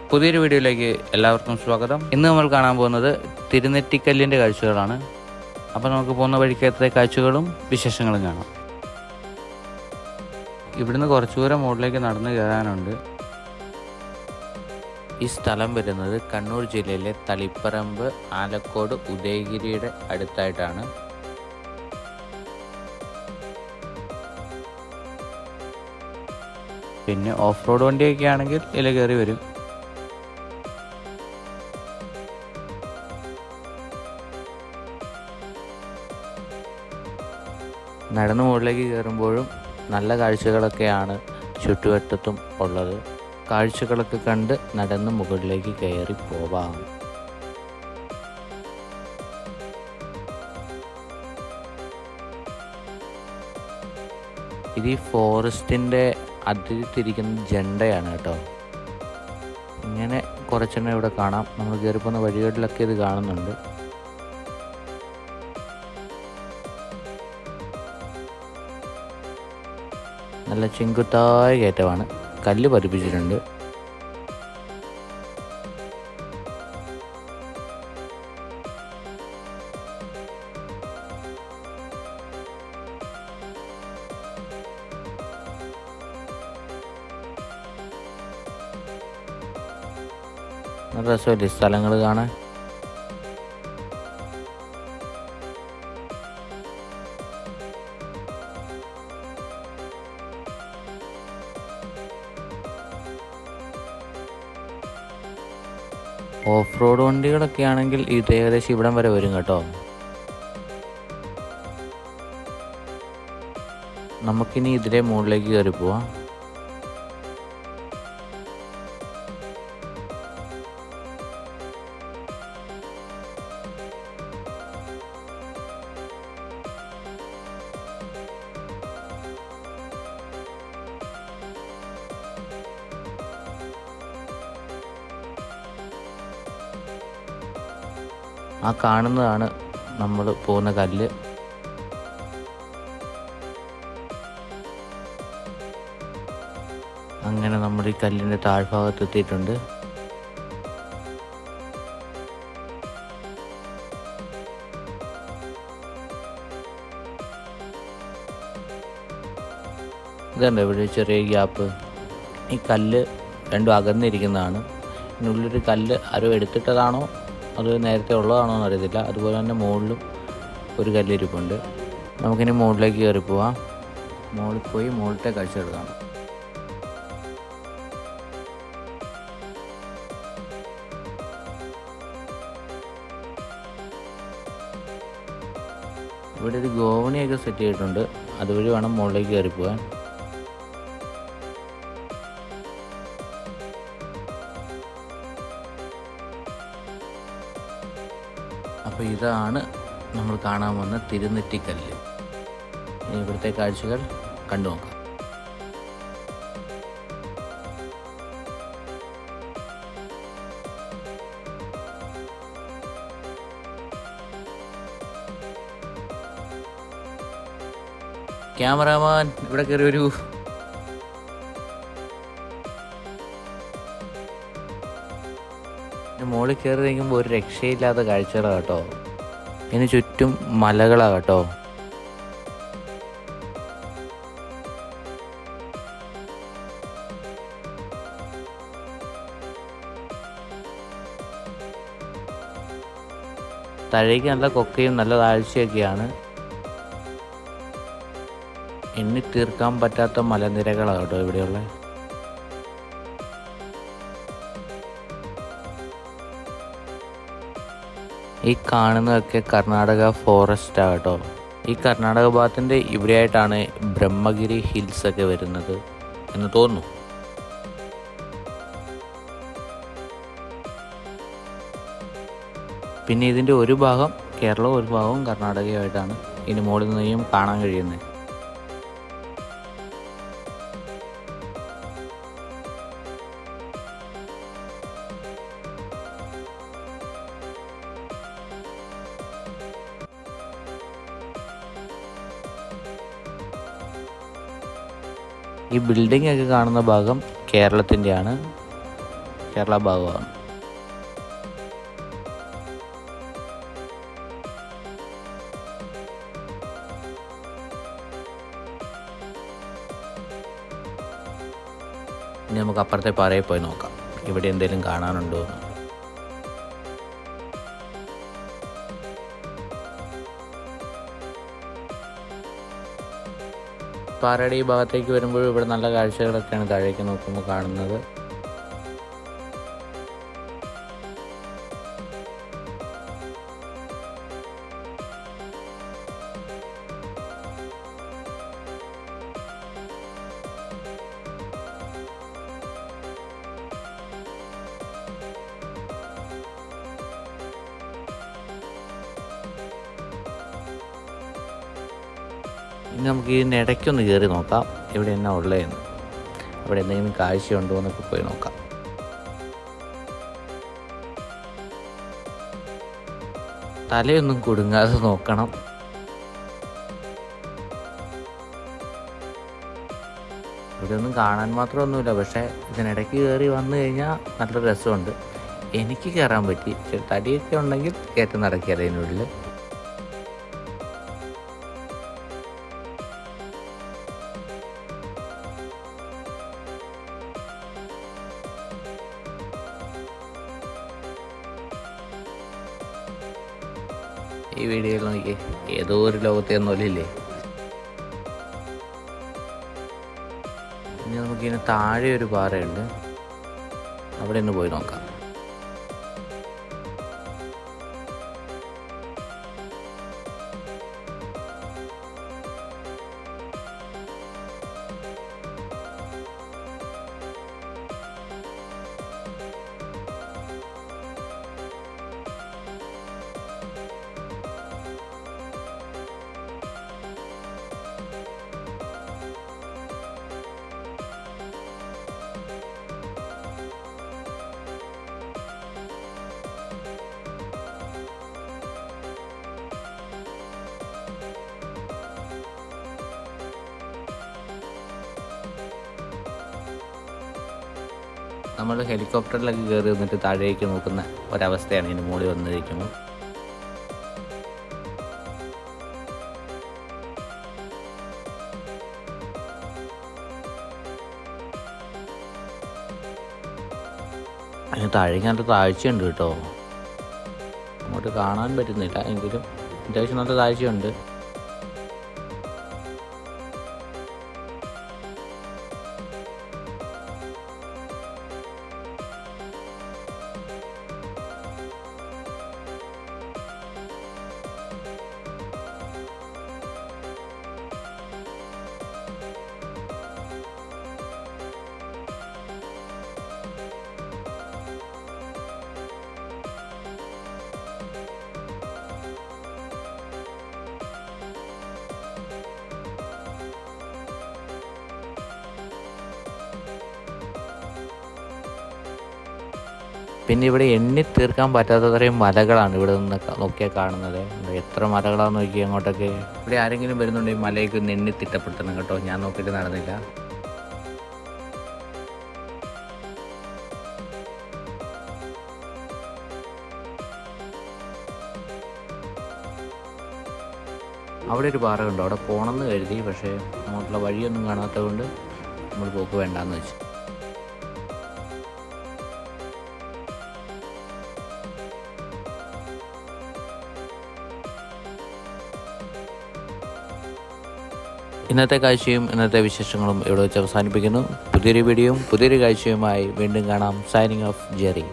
പുതിയൊരു വീഡിയോയിലേക്ക് എല്ലാവർക്കും സ്വാഗതം. ഇന്ന് നമ്മൾ കാണാൻ പോകുന്നത് തിരുനെറ്റിക്കല്ലിൻ്റെ കാഴ്ചകളാണ്. അപ്പോൾ നമുക്ക് പോകുന്ന വഴിക്കത്തെ കാഴ്ചകളും വിശേഷങ്ങളും കാണാം. ഇവിടുന്ന് കുറച്ചു ദൂരം മുകളിലേക്ക് നടന്നു കയറാനുണ്ട്. ഈ സ്ഥലം വരുന്നത് കണ്ണൂർ ജില്ലയിലെ തളിപ്പറമ്പ്, ആലക്കോട്, ഉദയഗിരിയുടെ അടുത്തായിട്ടാണ്. പിന്നെ ഓഫ് റോഡ് വണ്ടിയൊക്കെ ആണെങ്കിൽ ഇതിൽ കയറി വരും. നടന്ന് മുകളിലേക്ക് കയറുമ്പോഴും നല്ല കാഴ്ചകളൊക്കെയാണ് ചുറ്റുവട്ടത്തും ഉള്ളത്. കാഴ്ചകളൊക്കെ കണ്ട് നടന്ന് മുകളിലേക്ക് കയറി പോവാം. ഇത് ഈ ഫോറസ്റ്റിൻ്റെ അതിരി തിരിക്കുന്ന ജണ്ടയാണ് കേട്ടോ. ഇങ്ങനെ കുറച്ചെണ്ണം ഇവിടെ കാണാം. നമ്മൾ കയറി പോകുന്ന വഴികളിലൊക്കെ ഇത് കാണുന്നുണ്ട്. നല്ല ചെങ്കുത്തായ കയറ്റമാണ്. കല്ല് പതിപ്പിച്ചിട്ടുണ്ട്. നല്ല രസമല്ലേ സ്ഥലങ്ങൾ കാണാൻ. ഓഫ് റോഡ് വണ്ടികളൊക്കെ ആണെങ്കിൽ ഇത് ഏകദേശം ഇവിടം വരെ വരും കേട്ടോ. നമുക്കിനി ഇതിലെ മുകളിലേക്ക് കയറി പോവാം. ആ കാണുന്നതാണ് നമ്മൾ പോകുന്ന കല്ല്. അങ്ങനെ നമ്മൾ ഈ കല്ലിൻ്റെ താഴ്ഭാഗത്ത് എത്തിയിട്ടുണ്ട്. ഇതുണ്ട് ഇവിടെ ചെറിയ ഗ്യാപ്പ്. ഈ കല്ല് രണ്ടും അകന്നിരിക്കുന്നതാണ്. ഇതിനുള്ളൊരു കല്ല് ആരും എടുത്തിട്ടതാണോ അത് നേരത്തെ ഉള്ളതാണോ എന്ന് അറിയത്തില്ല. അതുപോലെ തന്നെ മുകളിലും ഒരു കല്ലിരിപ്പുണ്ട്. നമുക്കിനി മുകളിലേക്ക് കയറി പോവാം. മുകളിൽ പോയി മുകളിലത്തെ കാഴ്ച എടുക്കാം. ഇവിടെ ഒരു ഗോവണിയൊക്കെ സെറ്റ് ചെയ്തിട്ടുണ്ട്. അതുവഴി വേണം മുകളിലേക്ക് കയറി പോകാൻ. അപ്പോൾ ഇതാണ് നമ്മൾ കാണാൻ വന്ന തിരുനെറ്റിക്കല്ല്. ഇനി ഇവിടുത്തെ കാഴ്ചകൾ കണ്ടു നോക്കാം. ക്യാമറാമാൻ ഇവിടെ കയറി വരൂ. മുകളിൽ കയറി നിൽക്കുമ്പോൾ ഒരു രക്ഷയില്ലാത്ത കാഴ്ചകളാണ് കേട്ടോ. ഇതിന് ചുറ്റും മലകളാണ് കേട്ടോ. താഴേക്ക് നല്ല കൊക്കയും നല്ല താഴ്ചയൊക്കെയാണ്. എണ്ണി തീർക്കാൻ പറ്റാത്ത മലനിരകളാണ് കേട്ടോ ഇവിടെയുള്ള. ഈ കാണുന്നതൊക്കെ കർണാടക ഫോറസ്റ്റാണ് കേട്ടോ. ഈ കർണാടക ഭാഗത്തിൻ്റെ ഇവിടെയായിട്ടാണ് ബ്രഹ്മഗിരി ഹിൽസ് ഒക്കെ വരുന്നത് എന്ന് തോന്നുന്നു. പിന്നെ ഇതിൻ്റെ ഒരു ഭാഗം കേരളവും ഒരു ഭാഗവും കർണാടകയുമായിട്ടാണ് ഇനി മുകളിൽ നിന്നും കാണാൻ കഴിയുന്നത്. ഈ ബിൽഡിംഗ് ഒക്കെ കാണുന്ന ഭാഗം കേരളത്തിൻ്റെയാണ്. കേരള ഭാഗമാണ്. ഇനി നമുക്ക് അപ്പുറത്തെ പാറയിൽ പോയി നോക്കാം, ഇവിടെ എന്തെങ്കിലും കാണാനുണ്ടോ എന്ന്. പാറയുടെ ഈ ഭാഗത്തേക്ക് വരുമ്പോൾ ഇവിടെ നല്ല കാഴ്ചകളൊക്കെയാണ് താഴേക്ക് നോക്കുമ്പോൾ കാണുന്നത്. ഇനി നമുക്ക് ഇതിൻ്റെ ഇടയ്ക്കൊന്ന് കയറി നോക്കാം ഇവിടെ എന്നാ ഉള്ളതെന്ന്, അവിടെ എന്തെങ്കിലും കാഴ്ചയുണ്ടോ എന്നൊക്കെ പോയി നോക്കാം. തലയൊന്നും കുടുങ്ങാതെ നോക്കണം. ഇവിടെ ഒന്നും കാണാൻ മാത്രമൊന്നുമില്ല, പക്ഷേ ഇതിനിടയ്ക്ക് കയറി വന്നു കഴിഞ്ഞാൽ നല്ല രസമുണ്ട്. എനിക്ക് കയറാൻ പറ്റി, തടിയൊക്കെ ഉണ്ടെങ്കിൽ കയറ്റം നടക്കിയത് അതിനുള്ളിൽ. ഈ വീഡിയോയിൽ നോക്കി ഏതോ ഒരു ലോകത്തെ ഒന്നുമില്ലേ. ഇനി നമുക്കിതിന് താഴെ ഒരു പാറയുണ്ട്, അവിടെ ഒന്ന് പോയി നോക്കാം. നമ്മൾ ഹെലികോപ്റ്ററിലൊക്കെ കയറി വന്നിട്ട് താഴേക്ക് നോക്കുന്ന ഒരവസ്ഥയാണ് ഇതിന് മുകളിൽ വന്നിരിക്കുന്നത്. അതിന് താഴേക്ക് നല്ല താഴ്ചയുണ്ട് കേട്ടോ, അങ്ങോട്ട് കാണാൻ പറ്റുന്നില്ല, എങ്കിലും അത്യാവശ്യം നല്ല താഴ്ചയുണ്ട്. പിന്നെ ഇവിടെ എണ്ണി തീർക്കാൻ പറ്റാത്തത്രയും മലകളാണ് ഇവിടെ നിന്ന് നോക്കിയാൽ കാണുന്നത്. എത്ര മലകളാണെന്ന് നോക്കി അങ്ങോട്ടൊക്കെ. ഇവിടെ ആരെങ്കിലും വരുന്നുണ്ടെങ്കിൽ മലയ്ക്ക് ഒന്ന് എണ്ണി തിട്ടപ്പെടുത്തണം കേട്ടോ, ഞാൻ നോക്കിയിട്ട് നടന്നില്ല. അവിടെ ഒരു പാറ കണ്ടോ, അവിടെ പോകണമെന്ന് കരുതി, പക്ഷേ അങ്ങോട്ടുള്ള വഴിയൊന്നും കാണാത്തത് കൊണ്ട് നമ്മൾ പോക്ക് വേണ്ടാന്ന് വെച്ചു. ഇന്നത്തെ കാഴ്ചയും ഇന്നത്തെ വിശേഷങ്ങളും ഇവിടെ വെച്ച് അവസാനിപ്പിക്കുന്നു. പുതിയൊരു വീഡിയോയും പുതിയൊരു കാഴ്ചയുമായി വീണ്ടും കാണാം. Signing off Jerry.